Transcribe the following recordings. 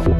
Hello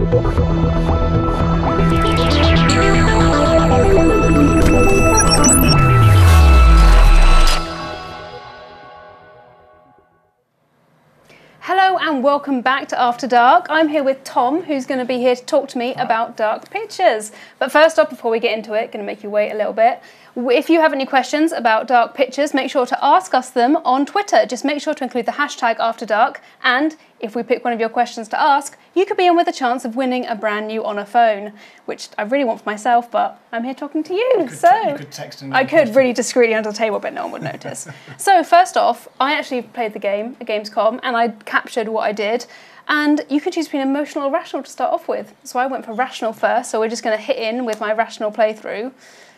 and welcome back to After Dark. I'm here with Tom, who's going to be here to talk to me about Dark Pictures. But first off, before we get into it, going to make you wait a little bit. If you have any questions about Dark Pictures, make sure to ask us them on Twitter. Just make sure to include the hashtag After Dark, and if we pick one of your questions to ask, you could be in with a chance of winning a brand new Honor phone, which I really want for myself, but I'm here talking to you. You could text I could really discreetly under the table, but no one would notice. So first off, I actually played the game at GamesCom, and I captured what I did. And you could choose between emotional or rational to start off with. So I went for rational first, so we're just going to hit in with my rational playthrough.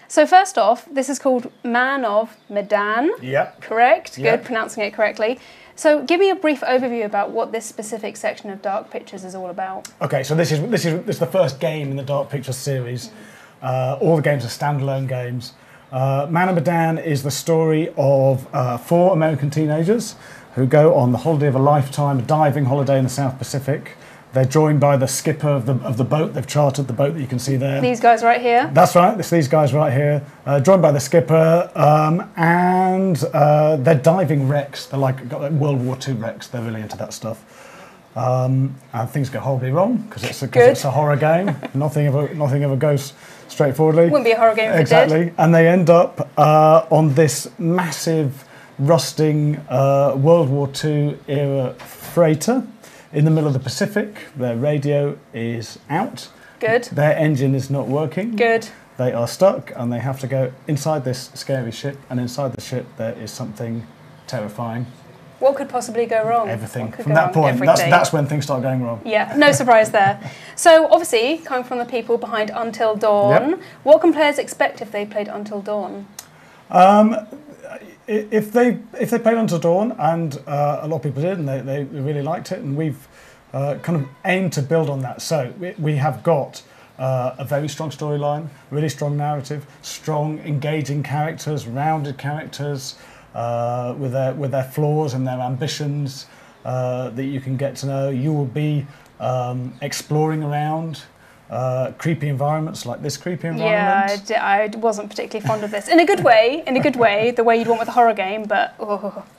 So first off, this is called Man of Medan. Yep. Correct? Yep. Good, pronouncing it correctly. So give me a brief overview about what this specific section of Dark Pictures is all about. Okay, so this is the first game in the Dark Pictures series. All the games are standalone games. Man of Medan is the story of 4 American teenagers who go on the holiday of a lifetime, a diving holiday in the South Pacific. They're joined by the skipper of the boat. They've chartered the boat that you can see there. These guys right here? That's right, it's these guys right here. Joined by the skipper, and they're diving wrecks. They're got like World War II wrecks. They're really into that stuff. And things go horribly wrong because it's a horror game. Nothing ever goes straightforwardly. Wouldn't be a horror game if exactly. it did. And they end up on this massive, rusting World War II era freighter in the middle of the Pacific. Their radio is out. Good. Their engine is not working. Good. They are stuck and they have to go inside this scary ship, and inside the ship there is something terrifying. What could possibly go wrong? Everything. From that point, that's when things start going wrong. Yeah, no surprise there. So obviously, coming from the people behind Until Dawn, what can players expect if they played Until Dawn? If they played Until Dawn, and a lot of people did, and they really liked it, and we've kind of aimed to build on that. So we have got a very strong storyline, really strong narrative, strong, engaging characters, rounded characters with their flaws and their ambitions that you can get to know. You will be exploring around creepy environments like this creepy environment. Yeah, I wasn't particularly fond of this. In a good way, the way you'd want with a horror game, but...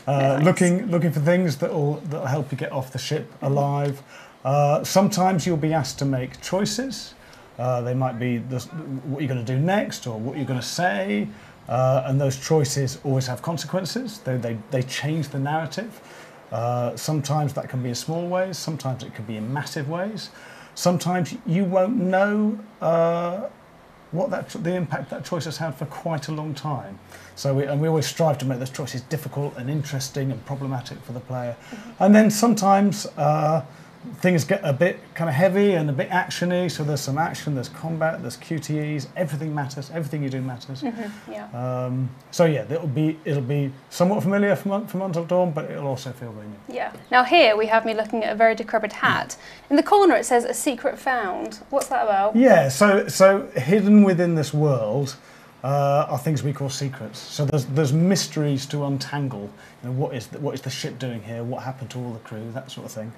looking for things that'll help you get off the ship alive. Sometimes you'll be asked to make choices. They might be what you're going to do next or what you're going to say, and those choices always have consequences. They change the narrative. Sometimes that can be in small ways, sometimes it can be in massive ways. Sometimes you won't know the impact that choice has had for quite a long time. So we always strive to make those choices difficult and interesting and problematic for the player. And then sometimes things get a bit kind of heavy and a bit actiony. So there's some action, there's combat, there's QTEs. Everything matters. Everything you do matters. So yeah, it'll be somewhat familiar from Until Dawn, but it'll also feel very new. Yeah. Now here we have me looking at a very decrepit hat. In the corner it says "A secret found." What's that about? Yeah. So hidden within this world are things we call secrets. So there's mysteries to untangle. You know, what is the ship doing here? What happened to all the crew? That sort of thing.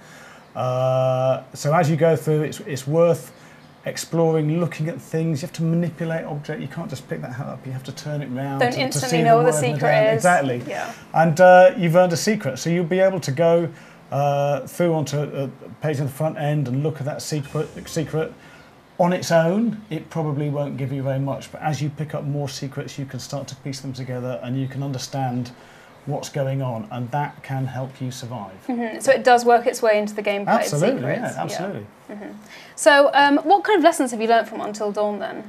So as you go through, it's worth exploring, looking at things. You have to manipulate object. You can't just pick that hat up. You have to turn it round. Don't instantly know what the secret is. Exactly. Yeah. And you've earned a secret, so you'll be able to go through onto a page on the front end and look at that secret. On its own, it probably won't give you very much, but as you pick up more secrets, you can start to piece them together and you can understand what's going on, and that can help you survive. So it does work its way into the gameplay. Absolutely, secrets. yeah, absolutely. Yeah. So what kind of lessons have you learnt from Until Dawn then?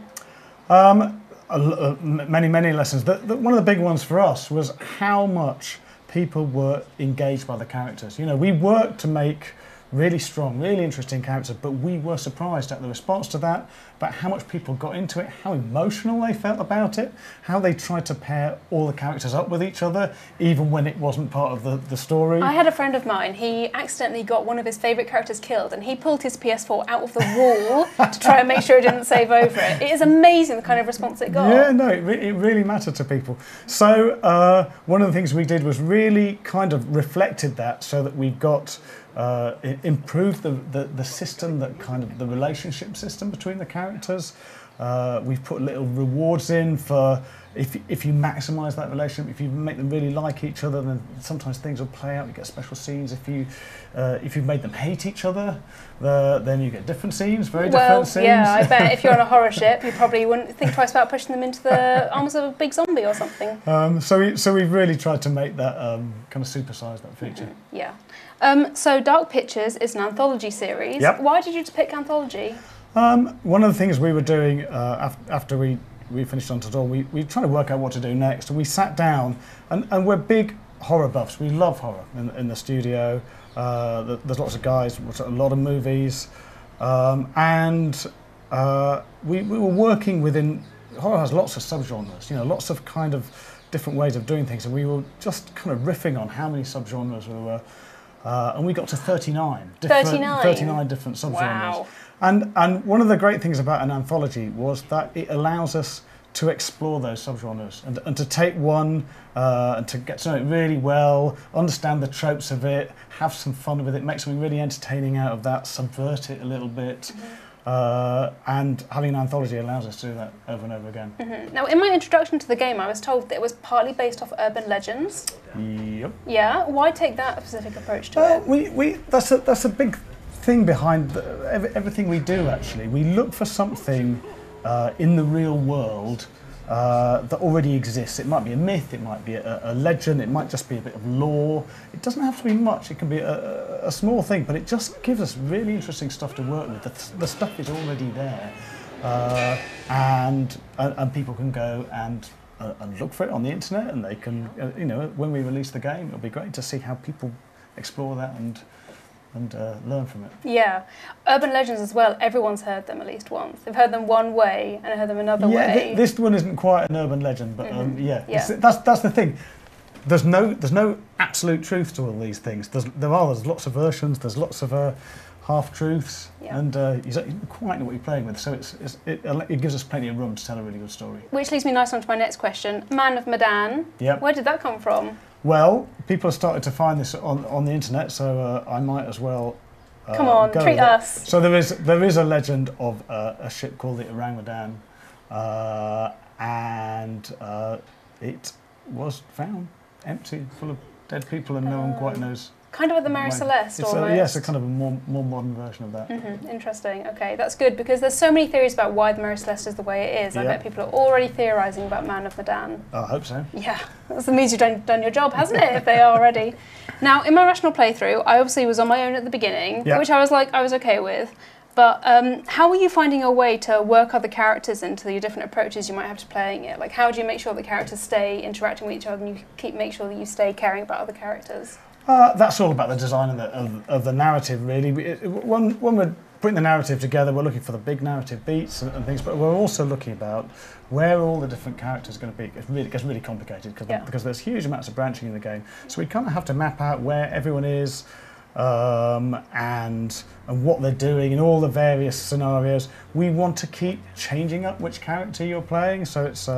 Many lessons. One of the big ones for us was how much people were engaged by the characters. You know, we worked to make really strong, really interesting characters, but we were surprised at the response to that, about how much people got into it, how emotional they felt about it, how they tried to pair all the characters up with each other, even when it wasn't part of the story. I had a friend of mine, he accidentally got one of his favourite characters killed, and he pulled his PS4 out of the wall to try and make sure it didn't save over it. It is amazing the kind of response it got. Yeah, no, it really mattered to people. So one of the things we did was really kind of reflected that, so that we've got improved the system, that kind of the relationship system between the characters. We've put little rewards in for if you maximise that relationship, if you make them really like each other, then sometimes things will play out. You get special scenes. If you've made them hate each other, then you get different scenes, different scenes. Yeah, I bet if you're on a horror ship, you probably wouldn't think twice about pushing them into the arms of a big zombie or something. So we've really tried to make that kind of supersize that feature. Yeah. So Dark Pictures is an anthology series. Yep. Why did you pick anthology? One of the things we were doing after we finished Until Dawn, we tried to work out what to do next, and we sat down, and we're big horror buffs. We love horror in the studio. There's lots of guys, watch a lot of movies, and we were working within, horror has lots of subgenres, lots of kind of different ways of doing things, and we were just kind of riffing on how many subgenres there were, and we got to 39 different subgenres. Wow. And one of the great things about an anthology was that it allows us to explore those subgenres and to take one and to get to know it really well, understand the tropes of it, have some fun with it, make something really entertaining out of that, subvert it a little bit. And having an anthology allows us to do that over and over again. Now, in my introduction to the game, I was told that it was partly based off urban legends. Yep. Yeah. Why take that specific approach to it? That's a big thing behind everything we do. Actually, we look for something in the real world that already exists. It might be a myth, it might be a legend, it might just be a bit of lore. It doesn't have to be much. It can be a small thing, but it just gives us really interesting stuff to work with. The stuff is already there, and people can go and look for it on the internet, and they can, when we release the game, it'll be great to see how people explore that and learn from it. Yeah. Urban legends as well, everyone's heard them at least once. They've heard them one way and heard them another way. This one isn't quite an urban legend, but that's the thing. There's no absolute truth to all these things. There's lots of versions, there's lots of half-truths, and you don't quite know what you're playing with, so it gives us plenty of room to tell a really good story. Which leads me nicely on to my next question. Man of Medan, where did that come from? Well, people have started to find this on the internet, so I might as well come on, treat us. So there is a legend of a ship called the Orang Medan, and it was found empty, full of dead people, and no one quite knows. Kind of like the Mary Celeste, almost. Yes, a kind of a more modern version of that. Interesting. Okay, that's good, because there's so many theories about why the Mary Celeste is the way it is. I bet people are already theorising about Man of Medan. I hope so. Yeah, that means you've done your job, hasn't it, if they are already. Now, in my rational playthrough, I obviously was on my own at the beginning, which I was okay with. But how are you finding a way to work other characters into your different approaches you might have to playing it? Like, how do you make sure the characters stay interacting with each other and you make sure that you stay caring about other characters? That's all about the design of the narrative, really. When we're putting the narrative together, we're looking for the big narrative beats and things, but we're also looking about where all the different characters are going to be. It gets really complicated because there's huge amounts of branching in the game. So we kind of have to map out where everyone is and what they're doing in all the various scenarios. We want to keep changing up which character you're playing. So it's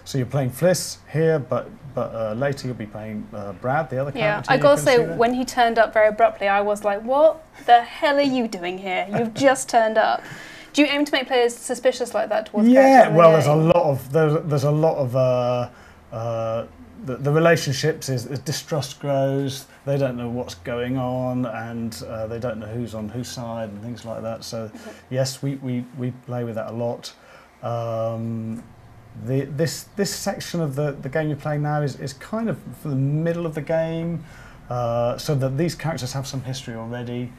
so you're playing Fliss here, but later you'll be playing Brad, the other character. Yeah, I gotta say, when he turned up very abruptly, I was like, what the hell are you doing here? You've just turned up. Do you aim to make players suspicious like that towards characters in the game? There's a lot of the relationships is distrust grows. They don't know what's going on, and they don't know who's on whose side and things like that. So yes, we play with that a lot. This section of the game you're playing now is kind of for the middle of the game, so that these characters have some history already.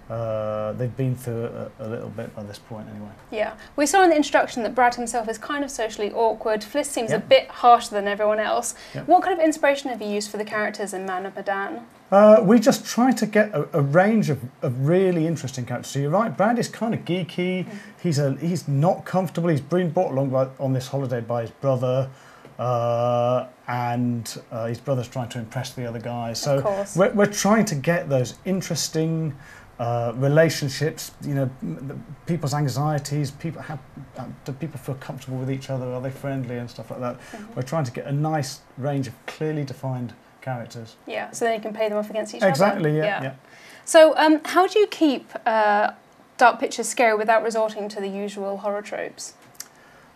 They've been through a little bit by this point anyway. Yeah. We saw in the introduction that Brad himself is kind of socially awkward. Fliss seems a bit harsher than everyone else. What kind of inspiration have you used for the characters in Man of Medan? We just try to get a range of really interesting characters. So you're right, Brad is kind of geeky. He's not comfortable. He's been brought along on this holiday by his brother. And his brother's trying to impress the other guys. So we're trying to get those interesting relationships, people's anxieties, do people feel comfortable with each other, are they friendly and stuff like that. We're trying to get a nice range of clearly defined characters. Yeah, so then you can play them off against each other. Exactly, yeah. So how do you keep dark pictures scary without resorting to the usual horror tropes?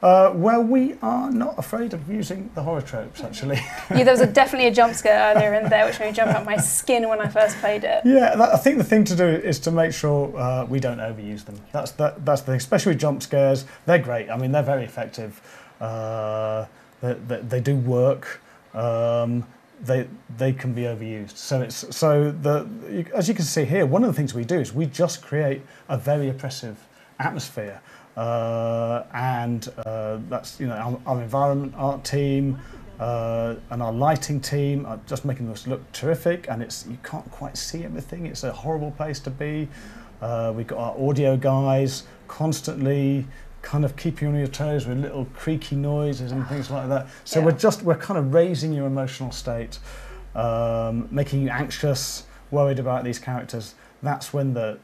Well, we are not afraid of using the horror tropes, actually. Yeah, there was definitely a jump scare earlier in there, which made me jump out my skin when I first played it. Yeah, I think the thing to do is to make sure we don't overuse them. That's the thing, especially with jump scares. They're great. I mean, they're very effective. They do work. They can be overused. As you can see here, one of the things we do is we just create a very oppressive atmosphere. That's our environment art team and our lighting team are just making this look terrific, and you can't quite see everything. It's a horrible place to be. We've got our audio guys constantly kind of keeping you on your toes with little creaky noises and things like that. So we're kind of raising your emotional state, making you anxious, worried about these characters. That's when the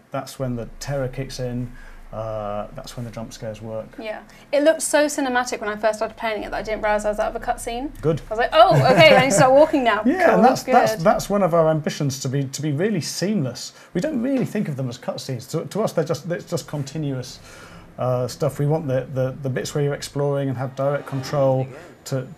terror kicks in. That's when the jump scares work. Yeah, it looked so cinematic when I first started playing it that I didn't realise I was out of a cutscene. Good. I was like, oh, okay, I need to start walking now. Yeah, cool, and that's one of our ambitions, to be really seamless. We don't really think of them as cutscenes. To us, it's just continuous stuff. We want the bits where you're exploring and have direct control to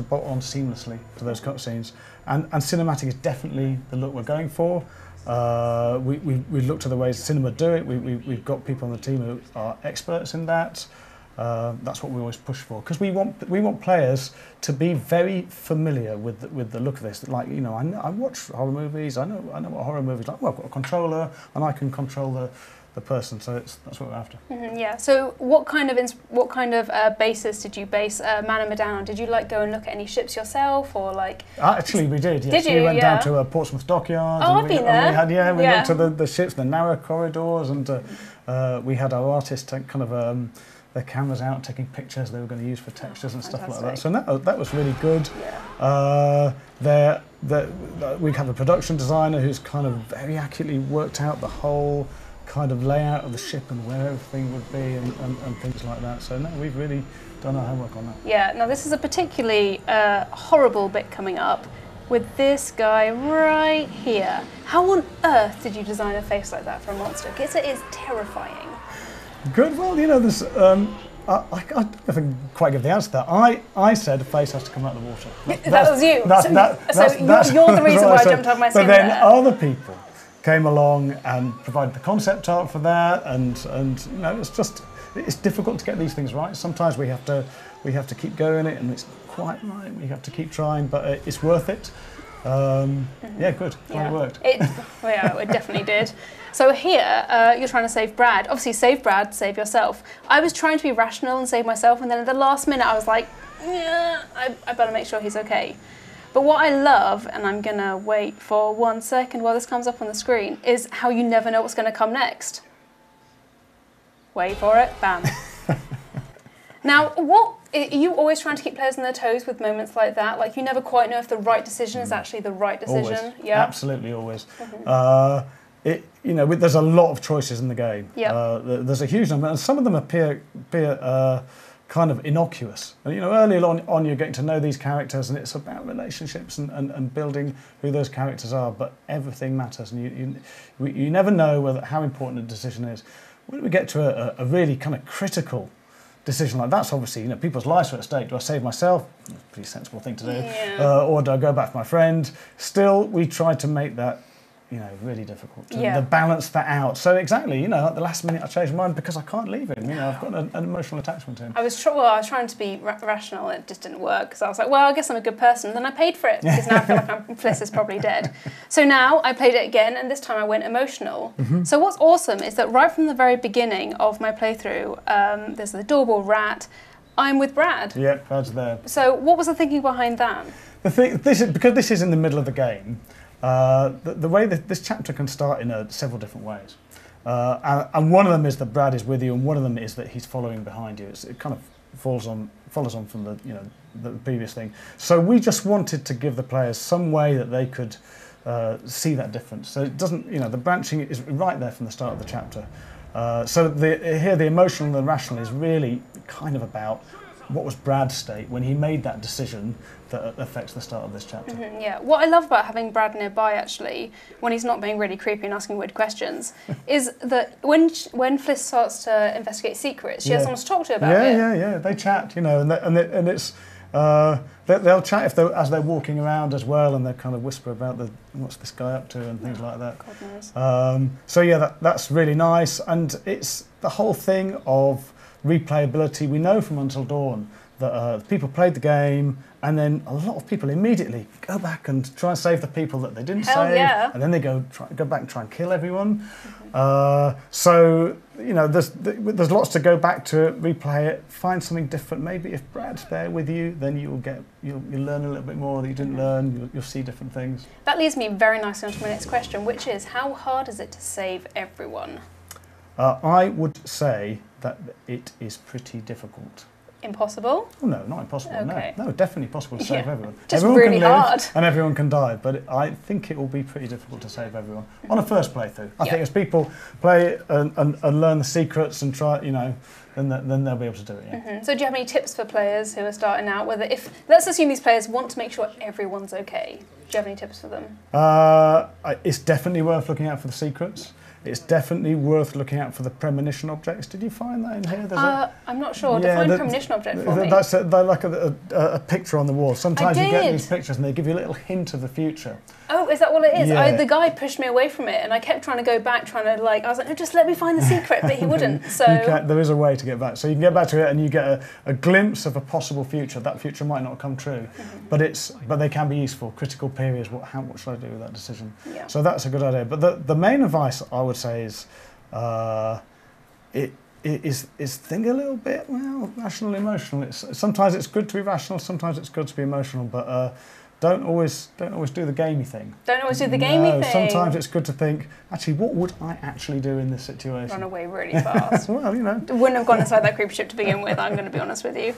bolt on seamlessly to those cutscenes. And cinematic is definitely the look we're going for. We looked at the ways cinema do it. We've got people on the team who are experts in that. That's what we always push for, because we want players to be very familiar with the look of this. Like, I watch horror movies. I know what horror movies are like. Well, I've got a controller and I can control the person. So that's what we're after. Mm-hmm, yeah. So what kind of basis did you base Man and Medan on? Did you go and look at any ships yourself, or like? Actually, we did. Yes. Did you? We went down to Portsmouth dockyards. Oh, I've been there. We looked at the ships, the narrow corridors, and we had our artists take kind of their cameras out, taking pictures they were going to use for textures and stuff like that. So that was really good. Yeah. We have a production designer who's kind of very accurately worked out the whole kind of layout of the ship and where everything would be and things like that. So no, we've really done our homework on that. Yeah, now this is a particularly horrible bit coming up with this guy right here. How on earth did you design a face like that for a monster? Because it is terrifying. Good, well, there's I don't quite give the answer to that. I said the face has to come out of the water. That was you. So you're the reason why I jumped out my skin. But then other people came along and provided the concept art for that, and it's difficult to get these things right. Sometimes we have to keep going it, and it's quite right. We have to keep trying, but it's worth it. Yeah, good. Well, it worked. It definitely did. So here, you're trying to save Brad. Obviously, save Brad, save yourself. I was trying to be rational and save myself, and then at the last minute, I was like, I better make sure he's okay. But what I love, and I'm going to wait for 1 second while this comes up on the screen, is how you never know what's going to come next. Wait for it. Bam. Now, are you always trying to keep players on their toes with moments like that? Like, you never quite know if the right decision is actually the right decision? Always. Yeah. Absolutely always. Mm-hmm. There's a lot of choices in the game. Yep. There's a huge number, and some of them appear kind of innocuous. And, early on you're getting to know these characters, and it's about relationships and building who those characters are, but everything matters, and you never know how important a decision is. When we get to a really kind of critical decision like that's obviously, people's lives are at stake. Do I save myself? Pretty sensible thing to do. Yeah. Or do I go back to my friend? Still, we try to make that, really difficult to balance that out. So exactly, at the last minute I changed my mind because I can't leave him. I've got an emotional attachment to him. I was trying to be rational, and it just didn't work, because I was like, well, I guess I'm a good person. And then I paid for it, because now I feel like Fliss is probably dead. So now I played it again, and this time I went emotional. Mm-hmm. So what's awesome is that right from the very beginning of my playthrough, there's the doorbell rat. I'm with Brad. Yeah, Brad's there. So what was the thinking behind that? Because this is in the middle of the game. The way that this chapter can start in several different ways, and one of them is that Brad is with you, and one of them is that he's following behind you. It kind of follows on from the previous thing. So we just wanted to give the players some way that they could see that difference. So it doesn't, the branching is right there from the start of the chapter. So here the emotional and the rational is really kind of about what was Brad's state when he made that decision that affects the start of this chapter. Yeah, what I love about having Brad nearby, actually, when he's not being really creepy and asking weird questions, is that when Fliss starts to investigate secrets, she has someone to talk to about it. Yeah. They chat, you know, and it's they'll chat as they're walking around as well, and they kind of whisper about what's this guy up to and things like that. God knows. So yeah, that's really nice, and it's the whole thing of replayability. We know from Until Dawn that people played the game, and then a lot of people immediately go back and try and save the people that they didn't save, and then they go back and try and kill everyone. So you know, there's lots to go back to, replay it, find something different. Maybe if Brad's there with you, then you'll learn a little bit more that you didn't learn. You'll see different things. That leads me very nicely onto my next question, which is, how hard is it to save everyone? I would say that it is pretty difficult. Impossible? Oh, no, not impossible. Okay. No, definitely possible to save everyone. Just everyone really can live hard. and everyone can die, but I think it will be pretty difficult to save everyone on a first playthrough. I think as people play and learn the secrets and try, you know, then they'll be able to do it. Yeah. So do you have any tips for players who are starting out? Let's assume these players want to make sure everyone's okay. Do you have any tips for them? It's definitely worth looking out for the secrets. It's definitely worth looking out for the premonition objects. Did you find that in here? I'm not sure. Define premonition object for me. That's like a picture on the wall. Sometimes you get these pictures and they give you a little hint of the future. Oh, is that what it is? Yeah. The guy pushed me away from it, and I kept trying to go back, I was like, no, just let me find the secret, but he wouldn't. So there is a way to get back. So you can get back to it, and you get a glimpse of a possible future. That future might not come true, but they can be useful. Critical periods. What should I do with that decision? Yeah. So that's a good idea. But the main advice I would say is, is think a little bit rational, emotional. Sometimes it's good to be rational. Sometimes it's good to be emotional, but. Don't always do the gamey thing. Don't always do the gamey thing. Sometimes it's good to think, actually, what would I actually do in this situation? Run away really fast. Well, you know. Wouldn't have gone inside that creepy ship to begin with, I'm going to be honest with you.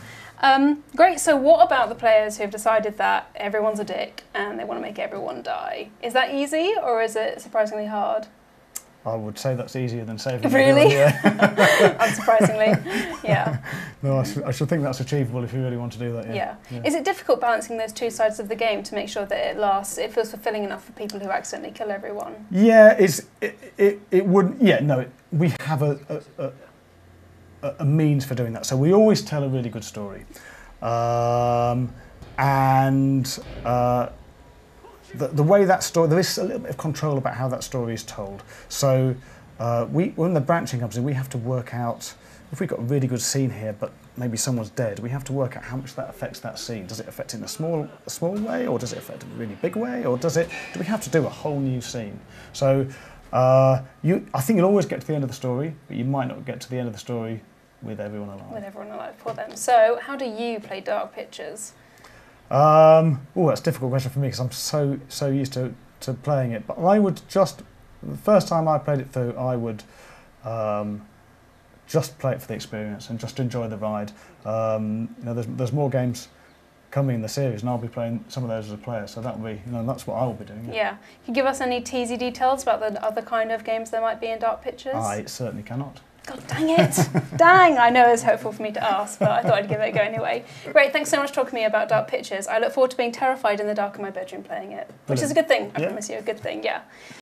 Great, so what about the players who've decided that everyone's a dick and they want to make everyone die? Is that easy, or is it surprisingly hard? I would say that's easier than saving Really? everyone, yeah. Unsurprisingly, yeah. No, I should think that's achievable if you really want to do that, yeah. Is it difficult balancing those two sides of the game to make sure that it feels fulfilling enough for people who accidentally kill everyone? Yeah, it would, yeah, no, we have a means for doing that. So we always tell a really good story. The way that story, there is a little bit of control about how that story is told. So when the branching comes in, we have to work out, if we've got a really good scene here, but maybe someone's dead, we have to work out how much that affects that scene. Does it affect it in a small way, or does it affect it in a really big way, or do we have to do a whole new scene? So I think you'll always get to the end of the story, but you might not get to the end of the story with everyone alive. With everyone alive for them. So how do you play Dark Pictures? That's a difficult question for me because I'm so used to playing it. But I would the first time I played it through, I would just play it for the experience and just enjoy the ride. There's more games coming in the series, and I'll be playing some of those as a player. So that'll be, that's what I will be doing. Yeah. Can you give us any teasy details about the other kind of games there might be in Dark Pictures? I certainly cannot. God dang it! Dang! I know it's hopeful for me to ask, but I thought I'd give it a go anyway. Great, thanks so much for talking to me about Dark Pictures. I look forward to being terrified in the dark in my bedroom playing it, which is a good thing. I promise you, a good thing, yeah.